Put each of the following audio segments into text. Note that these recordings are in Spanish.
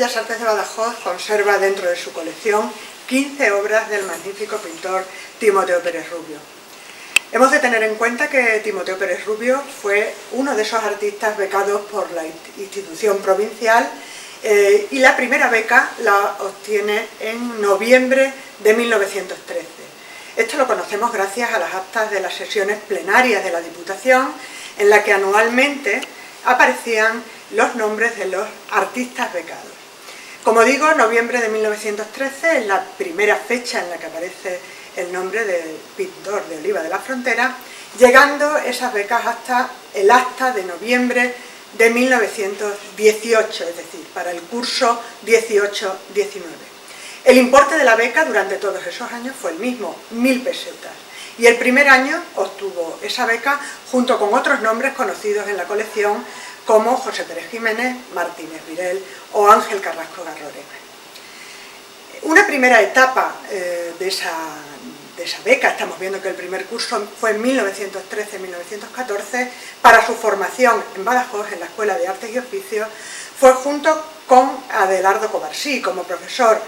Bellas Artes de Badajoz conserva dentro de su colección 15 obras del magnífico pintor Timoteo Pérez Rubio. Hemos de tener en cuenta que Timoteo Pérez Rubio fue uno de esos artistas becados por la institución provincial y la primera beca la obtiene en noviembre de 1913. Esto lo conocemos gracias a las actas de las sesiones plenarias de la Diputación, en la que anualmente aparecían los nombres de los artistas becados. Como digo, noviembre de 1913 es la primera fecha en la que aparece el nombre del pintor de Oliva de la Frontera, llegando esas becas hasta el acta de noviembre de 1918, es decir, para el curso 18-19. El importe de la beca durante todos esos años fue el mismo, 1000 pesetas. Y el primer año obtuvo esa beca junto con otros nombres conocidos en la colección como José Pérez Jiménez, Martínez Virel o Ángel Carrasco Garrorena. Una primera etapa de esa beca, estamos viendo que el primer curso fue en 1913-1914, para su formación en Badajoz, en la Escuela de Artes y Oficios, fue junto con Adelardo Covarsí como profesor,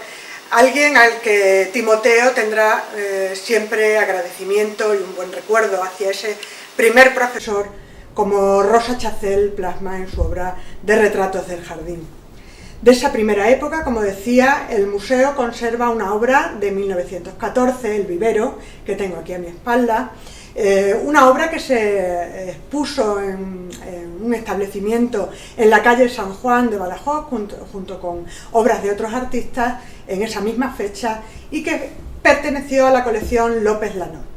alguien al que Timoteo tendrá siempre agradecimiento y un buen recuerdo hacia ese primer profesor, como Rosa Chacel plasma en su obra de Retratos del Jardín. De esa primera época, como decía, el museo conserva una obra de 1914, El Vivero, que tengo aquí a mi espalda, una obra que se expuso en un establecimiento en la calle San Juan de Badajoz, junto con obras de otros artistas en esa misma fecha, y que perteneció a la colección López Lanó.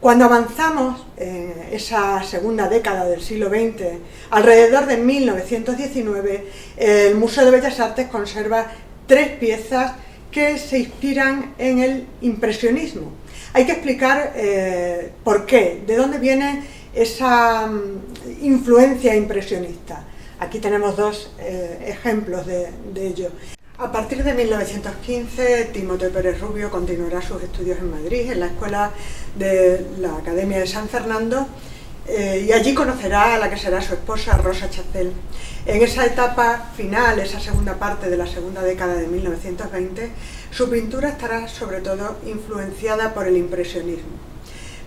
Cuando avanzamos en esa segunda década del siglo XX, alrededor de 1919, el Museo de Bellas Artes conserva 3 piezas que se inspiran en el impresionismo. Hay que explicar por qué, de dónde viene esa influencia impresionista. Aquí tenemos 2 ejemplos de ello. A partir de 1915, Timoteo Pérez Rubio continuará sus estudios en Madrid, en la escuela de la Academia de San Fernando, y allí conocerá a la que será su esposa, Rosa Chacel. En esa etapa final, esa segunda parte de la segunda década de 1920, su pintura estará sobre todo influenciada por el impresionismo.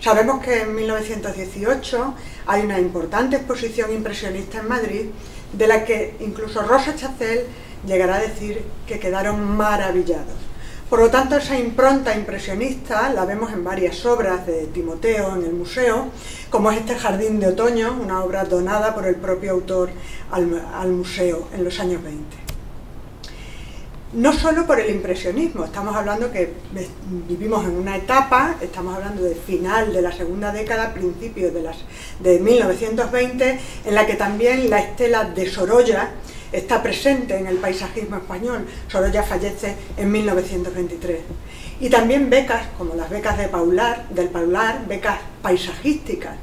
Sabemos que en 1918 hay una importante exposición impresionista en Madrid, de la que incluso Rosa Chacel llegará a decir que quedaron maravillados. Por lo tanto, esa impronta impresionista la vemos en varias obras de Timoteo en el museo, como es este Jardín de Otoño, una obra donada por el propio autor al museo en los años 20. No solo por el impresionismo, estamos hablando que vivimos en una etapa, estamos hablando de final de la segunda década, principios de 1920, en la que también la estela de Sorolla está presente en el paisajismo español. Sorolla fallece en 1923. Y también becas, como las becas del Paular, becas paisajísticas,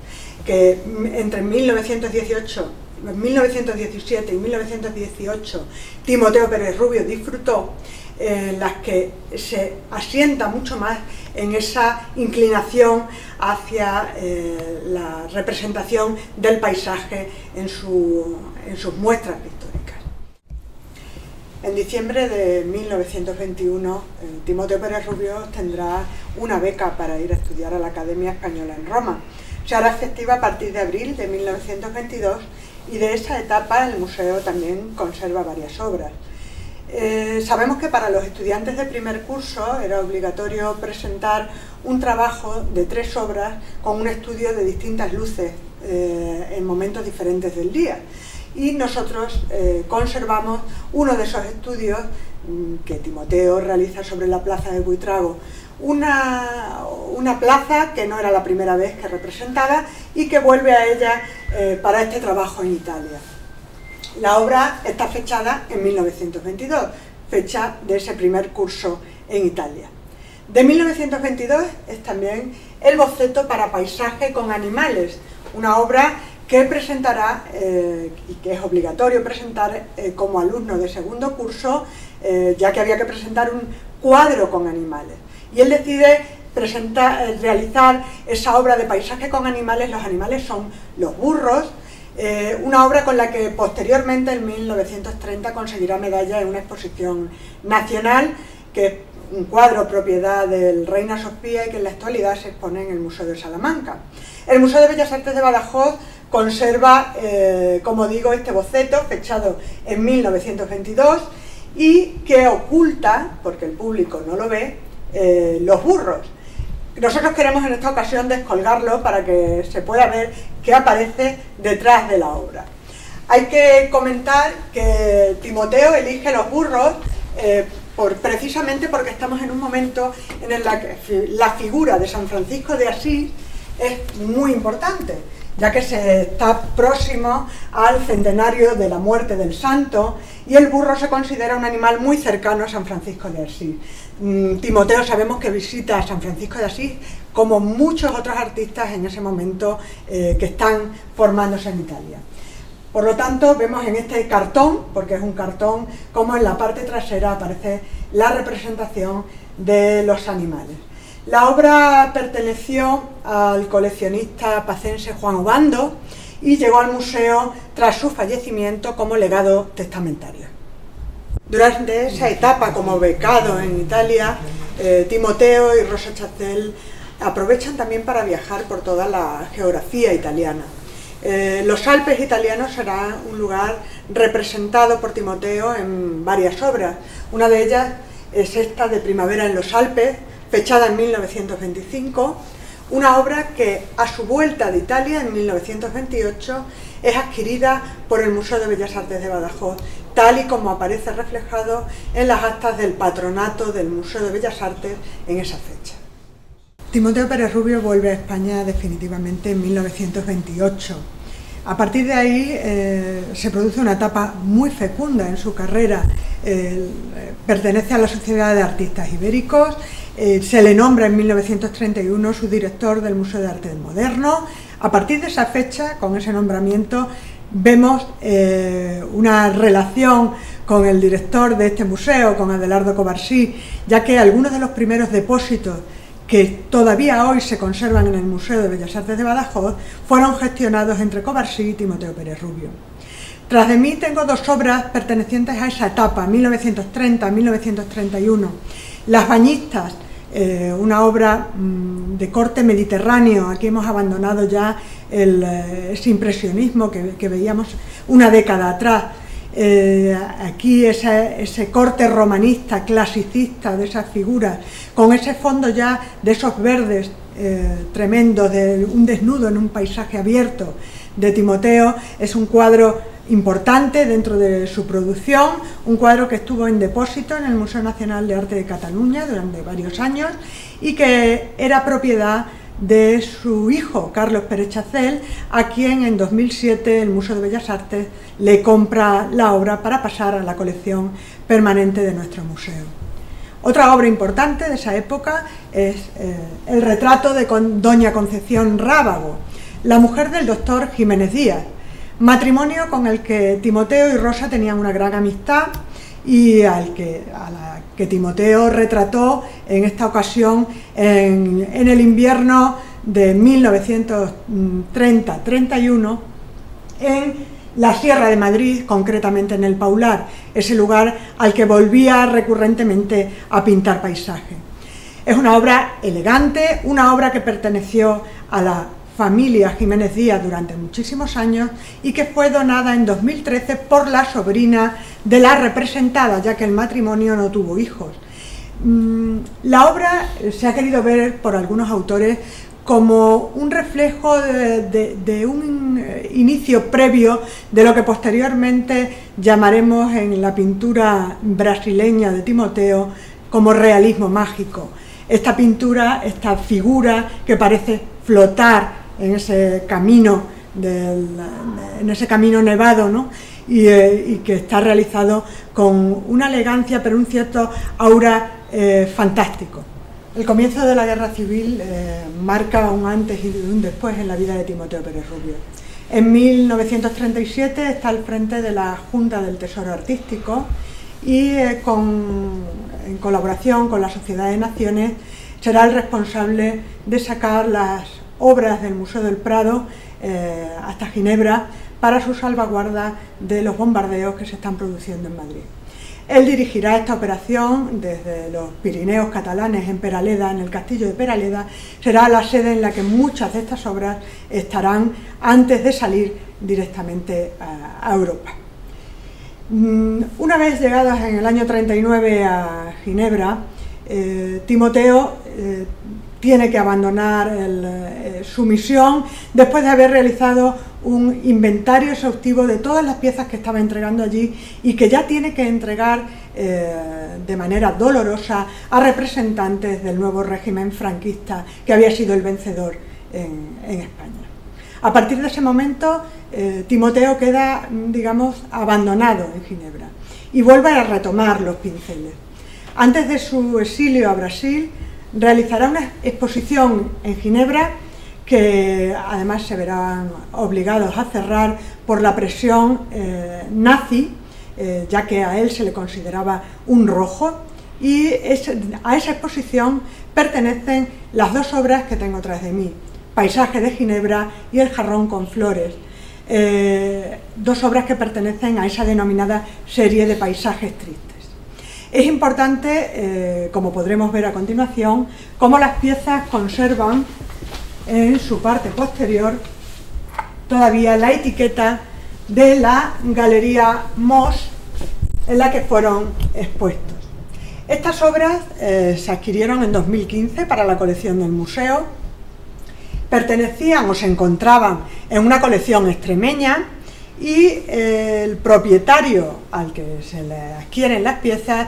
que entre 1917 y 1918 Timoteo Pérez Rubio disfrutó, las que se asienta mucho más en esa inclinación hacia la representación del paisaje en sus muestras pictóricas. En diciembre de 1921, Timoteo Pérez Rubio tendrá una beca para ir a estudiar a la Academia Española en Roma. Se hará efectiva a partir de abril de 1922 y de esa etapa el museo también conserva varias obras. Sabemos que para los estudiantes de primer curso era obligatorio presentar un trabajo de 3 obras con un estudio de distintas luces en momentos diferentes del día. Y nosotros conservamos uno de esos estudios que Timoteo realiza sobre la plaza de Buitrago, una plaza que no era la primera vez que representaba y que vuelve a ella para este trabajo en Italia. La obra está fechada en 1922, fecha de ese primer curso en Italia. De 1922 es también el boceto para paisaje con animales, una obra que presentará, y que es obligatorio presentar como alumno de segundo curso, ya que había que presentar un cuadro con animales. Y él decide realizar esa obra de paisaje con animales. Los animales son los burros, una obra con la que posteriormente en 1930 conseguirá medalla en una exposición nacional, que es un cuadro propiedad del Reina Sofía y que en la actualidad se expone en el Museo de Salamanca. El Museo de Bellas Artes de Badajoz conserva, como digo, este boceto fechado en 1922 y que oculta, porque el público no lo ve, los burros. Nosotros queremos en esta ocasión descolgarlo para que se pueda ver qué aparece detrás de la obra. Hay que comentar que Timoteo elige los burros precisamente porque estamos en un momento en el que la figura de San Francisco de Asís es muy importante, ya que se está próximo al centenario de la muerte del santo y el burro se considera un animal muy cercano a San Francisco de Asís. Timoteo sabemos que visita a San Francisco de Asís como muchos otros artistas en ese momento que están formándose en Italia. Por lo tanto, vemos en este cartón, porque es un cartón, como en la parte trasera aparece la representación de los animales. La obra perteneció al coleccionista pacense Juan Obando y llegó al museo tras su fallecimiento como legado testamentario. Durante esa etapa como becado en Italia, Timoteo y Rosa Chazelle aprovechan también para viajar por toda la geografía italiana. Los Alpes italianos serán un lugar representado por Timoteo en varias obras. Una de ellas es esta de Primavera en los Alpes, fechada en 1925, una obra que a su vuelta de Italia en 1928 es adquirida por el Museo de Bellas Artes de Badajoz, tal y como aparece reflejado en las actas del patronato del Museo de Bellas Artes en esa fecha. Timoteo Pérez Rubio vuelve a España definitivamente en 1928. A partir de ahí se produce una etapa muy fecunda en su carrera. Pertenece a la Sociedad de Artistas Ibéricos, se le nombra en 1931 su director del Museo de Arte Moderno. A partir de esa fecha, con ese nombramiento, vemos una relación con el director de este museo, con Adelardo Covarsí, ya que algunos de los primeros depósitos que todavía hoy se conservan en el Museo de Bellas Artes de Badajoz fueron gestionados entre Covarsí y Timoteo Pérez Rubio. Tras de mí tengo dos obras pertenecientes a esa etapa, 1930-1931. Las Bañistas, una obra de corte mediterráneo. Aquí hemos abandonado ya ese impresionismo que veíamos una década atrás. Aquí ese corte romanista, clasicista de esas figuras, con ese fondo ya de esos verdes tremendos, de un desnudo en un paisaje abierto de Timoteo, es un cuadro importante dentro de su producción, un cuadro que estuvo en depósito en el Museo Nacional de Arte de Cataluña durante varios años y que era propiedad de su hijo, Carlos Pérez Chazelle, a quien en 2007 el Museo de Bellas Artes le compra la obra para pasar a la colección permanente de nuestro museo. Otra obra importante de esa época es el retrato de Doña Concepción Rábago, la mujer del doctor Jiménez Díaz, matrimonio con el que Timoteo y Rosa tenían una gran amistad y a la que Timoteo retrató en esta ocasión en el invierno de 1930-31 en la Sierra de Madrid, concretamente en el Paular, ese lugar al que volvía recurrentemente a pintar paisaje. Es una obra elegante, una obra que perteneció a la familia Jiménez Díaz durante muchísimos años y que fue donada en 2013 por la sobrina de la representada, ya que el matrimonio no tuvo hijos. La obra se ha querido ver por algunos autores como un reflejo de un inicio previo de lo que posteriormente llamaremos en la pintura brasileña de Timoteo como realismo mágico. Esta pintura, esta figura que parece flotar en ese camino nevado, ¿no? y que está realizado con una elegancia pero un cierto aura fantástico. El comienzo de la Guerra Civil marca un antes y un después en la vida de Timoteo Pérez Rubio. En 1937 está al frente de la Junta del Tesoro Artístico y en colaboración con la Sociedad de Naciones será el responsable de sacar las obras del Museo del Prado hasta Ginebra para su salvaguarda de los bombardeos que se están produciendo en Madrid. Él dirigirá esta operación desde los Pirineos catalanes en Peraleda, en el castillo de Peraleda. Será la sede en la que muchas de estas obras estarán antes de salir directamente a Europa. Una vez llegados en el año 39 a Ginebra, Timoteo tiene que abandonar su misión después de haber realizado un inventario exhaustivo de todas las piezas que estaba entregando allí y que ya tiene que entregar de manera dolorosa a representantes del nuevo régimen franquista que había sido el vencedor en España. A partir de ese momento, Timoteo queda, digamos, abandonado en Ginebra y vuelve a retomar los pinceles. Antes de su exilio a Brasil, realizará una exposición en Ginebra que además se verán obligados a cerrar por la presión nazi, ya que a él se le consideraba un rojo, y a esa exposición pertenecen las dos obras que tengo tras de mí, Paisaje de Ginebra y El jarrón con flores, dos obras que pertenecen a esa denominada serie de paisajes tristes. Es importante, como podremos ver a continuación, cómo las piezas conservan en su parte posterior todavía la etiqueta de la Galería Moss en la que fueron expuestos. Estas obras se adquirieron en 2015 para la colección del museo, pertenecían o se encontraban en una colección extremeña y el propietario al que se le adquieren las piezas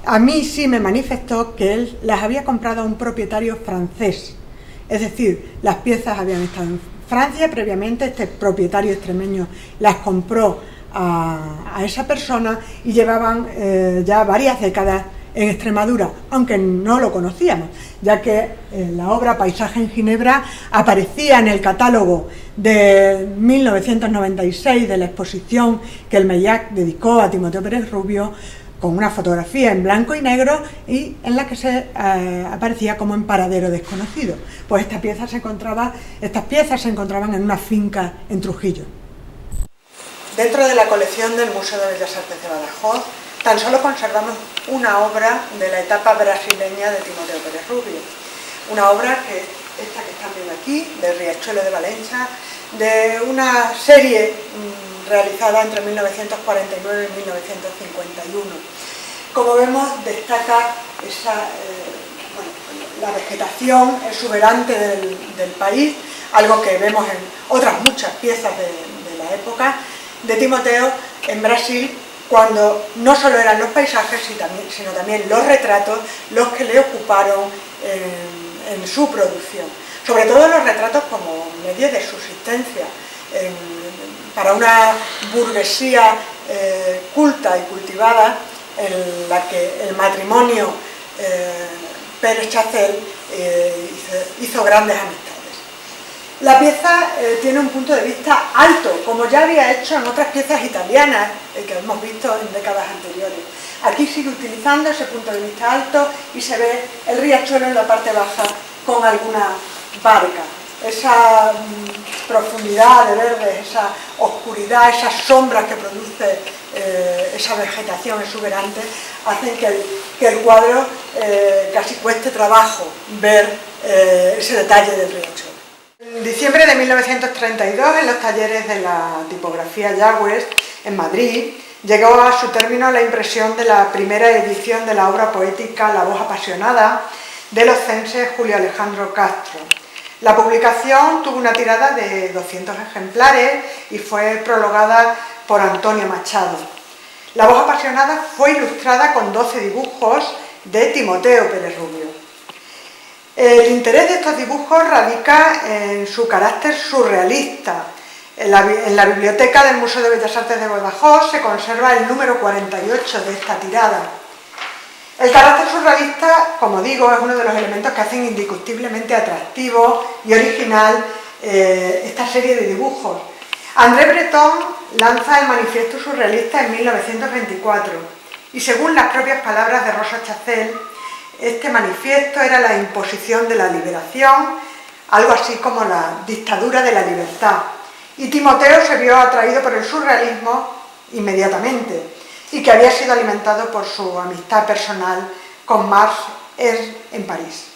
a mí sí me manifestó que él las había comprado a un propietario francés. Es decir, las piezas habían estado en Francia previamente, este propietario extremeño las compró a esa persona y llevaban ya varias décadas en Extremadura, aunque no lo conocíamos, ya que la obra Paisaje en Ginebra aparecía en el catálogo de 1996 de la exposición que el MEIAC dedicó a Timoteo Pérez Rubio, con una fotografía en blanco y negro y en la que se aparecía como en paradero desconocido. Pues estas piezas se encontraban en una finca en Trujillo. Dentro de la colección del Museo de Bellas Artes de Badajoz, tan solo conservamos una obra de la etapa brasileña de Timoteo Pérez Rubio. Una obra que esta que están viendo aquí, de Riachuelo de Valencia, de una serie realizada entre 1949 y 1951. Como vemos, destaca la vegetación exuberante del país, algo que vemos en otras muchas piezas de la época de Timoteo en Brasil, cuando no solo eran los paisajes, sino también los retratos los que le ocuparon en su producción. Sobre todo los retratos como medio de subsistencia, para una burguesía culta y cultivada, en la que el matrimonio Pérez-Chacel hizo grandes amistades. La pieza tiene un punto de vista alto, como ya había hecho en otras piezas italianas que hemos visto en décadas anteriores. Aquí sigue utilizando ese punto de vista alto y se ve el riachuelo en la parte baja con alguna barca. Esa profundidad de verde, esa oscuridad, esas sombras que produce esa vegetación exuberante, hacen que el cuadro casi cueste trabajo ver ese detalle del riachuelo. En diciembre de 1932, en los talleres de la tipografía Yagües, en Madrid, llegó a su término la impresión de la primera edición de la obra poética La voz apasionada del ocense Julio Alejandro Castro. La publicación tuvo una tirada de 200 ejemplares y fue prologada por Antonio Machado. La voz apasionada fue ilustrada con 12 dibujos de Timoteo Pérez Rubio. El interés de estos dibujos radica en su carácter surrealista. En la biblioteca del Museo de Bellas Artes de Badajoz se conserva el número 48 de esta tirada. El carácter surrealista, como digo, es uno de los elementos que hacen indiscutiblemente atractivo y original esta serie de dibujos. André Breton lanza el Manifiesto Surrealista en 1924 y, según las propias palabras de Rosa Chacel, este manifiesto era la imposición de la liberación, algo así como la dictadura de la libertad, y Timoteo se vio atraído por el surrealismo inmediatamente, y que había sido alimentado por su amistad personal con Marx en París.